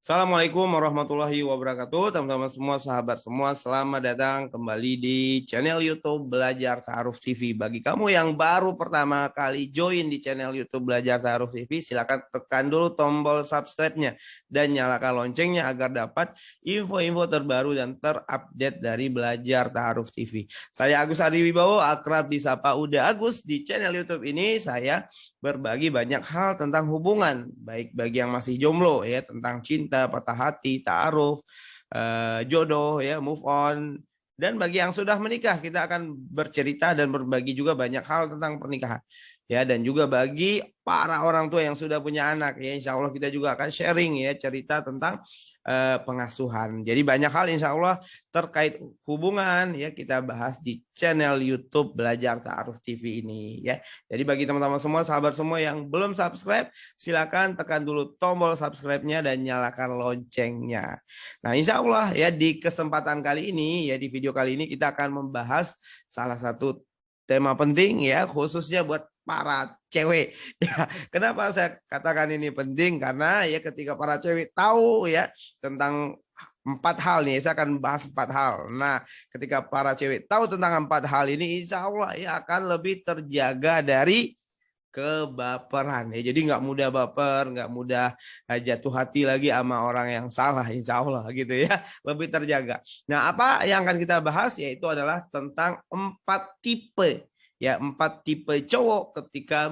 Assalamualaikum warahmatullahi wabarakatuh, teman-teman semua, sahabat semua, selamat datang kembali di channel YouTube Belajar Ta'aruf TV. Bagi kamu yang baru pertama kali join di channel YouTube Belajar Ta'aruf TV, silakan tekan dulu tombol subscribe-nya dan nyalakan loncengnya agar dapat info-info terbaru dan terupdate dari Belajar Ta'aruf TV. Saya Agus Adi Wibowo, akrab disapa Uda Agus. Di channel YouTube ini saya berbagi banyak hal tentang hubungan, baik bagi yang masih jomblo ya, tentang cinta, patah hati, ta'aruf, jodoh ya, move on. Dan bagi yang sudah menikah, kita akan bercerita dan berbagi juga banyak hal tentang pernikahan. Ya, dan juga bagi para orang tua yang sudah punya anak ya, insya Allah kita juga akan sharing ya, cerita tentang pengasuhan. Jadi banyak hal insya Allah terkait hubungan ya, kita bahas di channel YouTube Belajar Ta'aruf TV ini ya. Jadi bagi teman-teman semua, sahabat semua yang belum subscribe, silakan tekan dulu tombol subscribe-nya dan nyalakan loncengnya. Nah, insya Allah ya, di kesempatan kali ini ya, di video kali ini kita akan membahas salah satu tema penting ya, khususnya buat para cewek ya. Kenapa saya katakan ini penting? Karena ya, ketika para cewek tahu ya tentang 4 hal nih, saya akan bahas 4 hal. Nah, ketika para cewek tahu tentang 4 hal ini, insya Allah ya akan lebih terjaga dari kebaperan ya. Jadi nggak mudah baper, nggak mudah jatuh hati lagi sama orang yang salah, insya Allah gitu ya, lebih terjaga. Nah, apa yang akan kita bahas yaitu adalah tentang 4 tipe ya, 4 tipe cowok ketika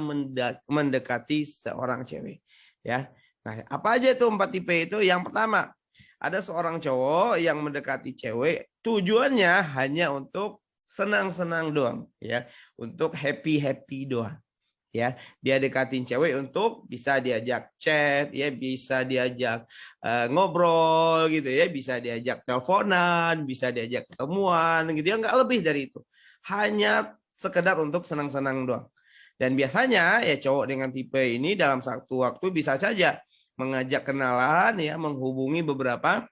mendekati seorang cewek ya. Nah, apa aja itu 4 tipe itu? Yang pertama, ada seorang cowok yang mendekati cewek tujuannya hanya untuk senang-senang doang ya, untuk happy-happy doang. Ya, dia dekatin cewek untuk bisa diajak chat ya, bisa diajak ngobrol gitu ya, bisa diajak teleponan, bisa diajak ketemuan gitu ya, nggak lebih dari itu, hanya sekedar untuk senang-senang doang. Dan biasanya ya cowok dengan tipe ini dalam satu waktu bisa saja mengajak kenalan ya, menghubungi beberapa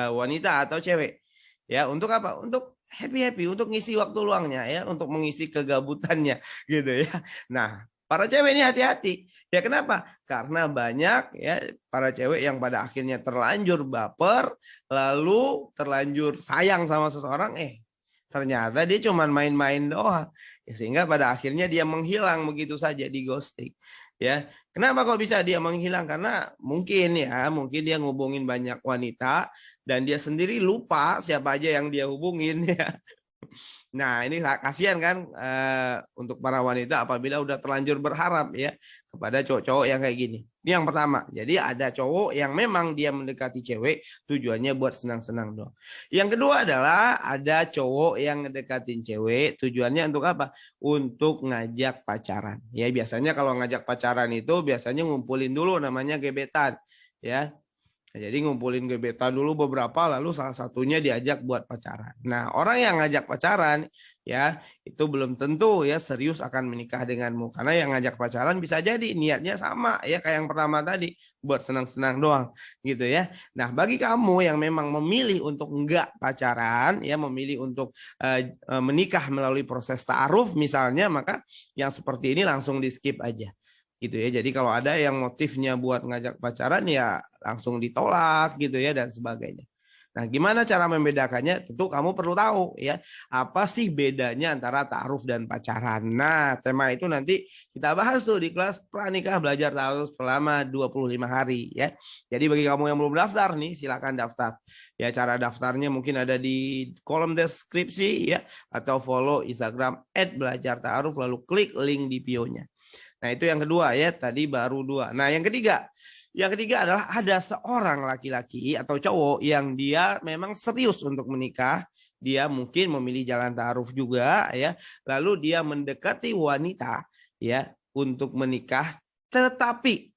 wanita atau cewek ya, untuk apa? Untuk happy-happy, untuk ngisi waktu luangnya ya, untuk mengisi kegabutannya gitu ya. Nah, para cewek ini hati-hati ya. Kenapa? Karena banyak ya para cewek yang pada akhirnya terlanjur baper, lalu terlanjur sayang sama seseorang, ternyata dia cuma main-main doang ya, sehingga pada akhirnya dia menghilang begitu saja, di ghosting ya. Kenapa kok bisa dia menghilang? Karena mungkin dia ngubungin banyak wanita dan dia sendiri lupa siapa aja yang dia hubungin ya. Nah, ini kasihan kan untuk para wanita apabila udah terlanjur berharap ya kepada cowok-cowok yang kayak gini. Ini yang pertama. Jadi ada cowok yang memang dia mendekati cewek tujuannya buat senang-senang doang. Yang kedua adalah ada cowok yang ngedekatin cewek tujuannya untuk apa? Untuk ngajak pacaran. Ya, biasanya kalau ngajak pacaran itu biasanya ngumpulin dulu, namanya gebetan ya. Nah, jadi ngumpulin gebetan dulu beberapa, lalu salah satunya diajak buat pacaran. Nah, orang yang ngajak pacaran ya, itu belum tentu ya serius akan menikah denganmu. Karena yang ngajak pacaran bisa jadi niatnya sama ya kayak yang pertama tadi, buat senang-senang doang gitu ya. Nah, bagi kamu yang memang memilih untuk enggak pacaran ya, memilih untuk menikah melalui proses ta'aruf misalnya, maka yang seperti ini langsung di skip aja gitu ya. Jadi kalau ada yang motifnya buat ngajak pacaran ya langsung ditolak gitu ya, dan sebagainya. Nah, gimana cara membedakannya? Tentu kamu perlu tahu ya, apa sih bedanya antara ta'aruf dan pacaran. Nah, tema itu nanti kita bahas tuh di kelas pranikah belajar ta'aruf selama 25 hari ya. Jadi bagi kamu yang belum daftar nih, silakan daftar. Ya, cara daftarnya mungkin ada di kolom deskripsi ya, atau follow Instagram @belajarta'aruf lalu klik link di bio-nya. Nah, itu yang kedua ya, tadi baru 2. Nah, yang ketiga adalah ada seorang laki-laki atau cowok yang dia memang serius untuk menikah. Dia mungkin memilih jalan ta'aruf juga ya. Lalu dia mendekati wanita ya untuk menikah, tetapi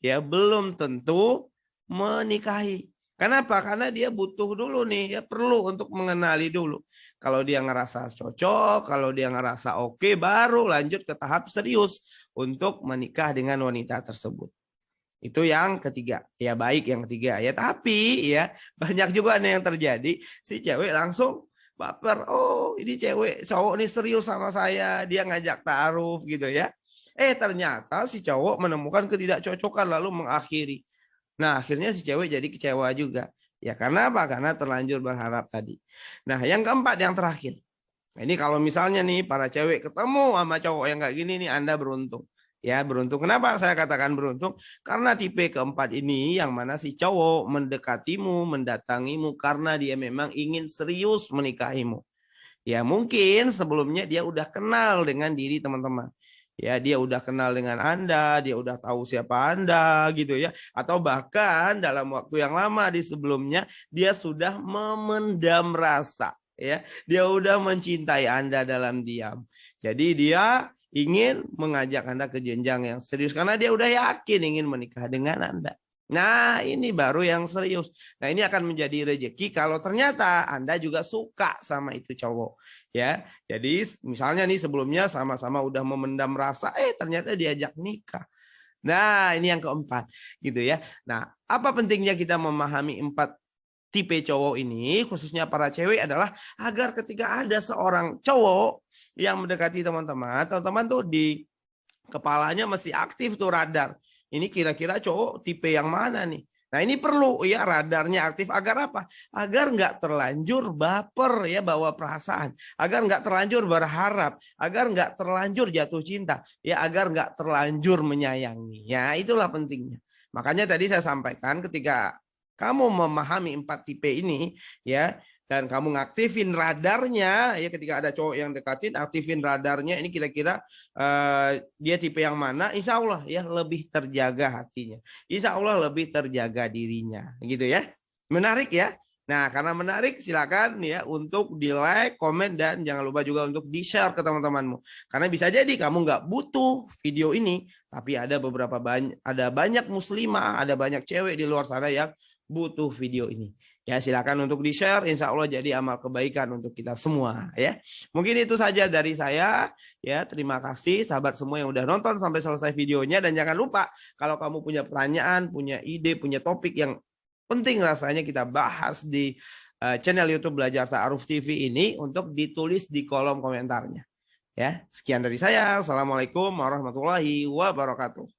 ya belum tentu menikahi. Kenapa? Karena dia butuh dulu nih, ya perlu untuk mengenali dulu. Kalau dia ngerasa cocok, kalau dia ngerasa oke, baru lanjut ke tahap serius untuk menikah dengan wanita tersebut. Itu yang ketiga. Ya, baik yang ketiga ya. Tapi ya banyak juga nih yang terjadi, si cewek langsung baper. Oh, ini cowok nih serius sama saya, dia ngajak ta'aruf gitu ya. Ternyata si cowok menemukan ketidakcocokan lalu mengakhiri. Nah, akhirnya si cewek jadi kecewa juga. Ya karena apa? Karena terlanjur berharap tadi. Nah, yang keempat, yang terakhir. Nah, ini kalau misalnya nih para cewek ketemu sama cowok yang kayak gini nih, Anda beruntung. Ya, beruntung. Kenapa saya katakan beruntung? Karena tipe keempat ini yang mana si cowok mendekatimu, mendatangimu karena dia memang ingin serius menikahimu. Ya, mungkin sebelumnya dia udah kenal dengan diri teman-teman. Ya, dia udah kenal dengan Anda, dia udah tahu siapa Anda gitu ya. Atau bahkan dalam waktu yang lama di sebelumnya dia sudah memendam rasa ya. Dia udah mencintai Anda dalam diam. Jadi dia ingin mengajak Anda ke jenjang yang serius karena dia udah yakin ingin menikah dengan Anda. Nah, ini baru yang serius. Nah, ini akan menjadi rezeki kalau ternyata Anda juga suka sama itu cowok. Ya, jadi misalnya nih sebelumnya sama-sama udah memendam rasa, ternyata diajak nikah. Nah, ini yang keempat, gitu ya. Nah, apa pentingnya kita memahami empat tipe cowok ini, khususnya para cewek adalah agar ketika ada seorang cowok yang mendekati teman-teman, teman-teman tuh di kepalanya masih aktif tuh radar. Ini kira-kira cowok tipe yang mana nih? Nah, ini perlu ya radarnya aktif agar apa? Agar nggak terlanjur baper ya bawa perasaan, agar nggak terlanjur berharap, agar nggak terlanjur jatuh cinta, ya agar nggak terlanjur menyayangi. Ya, itulah pentingnya. Makanya tadi saya sampaikan ketika kamu memahami empat tipe ini ya, dan kamu ngaktifin radarnya ya, ketika ada cowok yang dekatin aktifin radarnya, ini kira-kira dia tipe yang mana, insya Allah ya lebih terjaga hatinya, insya Allah lebih terjaga dirinya gitu ya. Menarik ya. Nah, karena menarik silakan ya untuk di like, komen, dan jangan lupa juga untuk di share ke teman-temanmu, karena bisa jadi kamu nggak butuh video ini tapi ada banyak muslimah, ada banyak cewek di luar sana yang butuh video ini. Ya, silakan untuk di-share, insya Allah jadi amal kebaikan untuk kita semua ya. Mungkin itu saja dari saya ya. Terima kasih sahabat semua yang udah nonton sampai selesai videonya, dan jangan lupa kalau kamu punya pertanyaan, punya ide, punya topik yang penting rasanya kita bahas di channel YouTube Belajar Ta'aruf TV ini, untuk ditulis di kolom komentarnya. Ya, sekian dari saya. Assalamualaikum warahmatullahi wabarakatuh.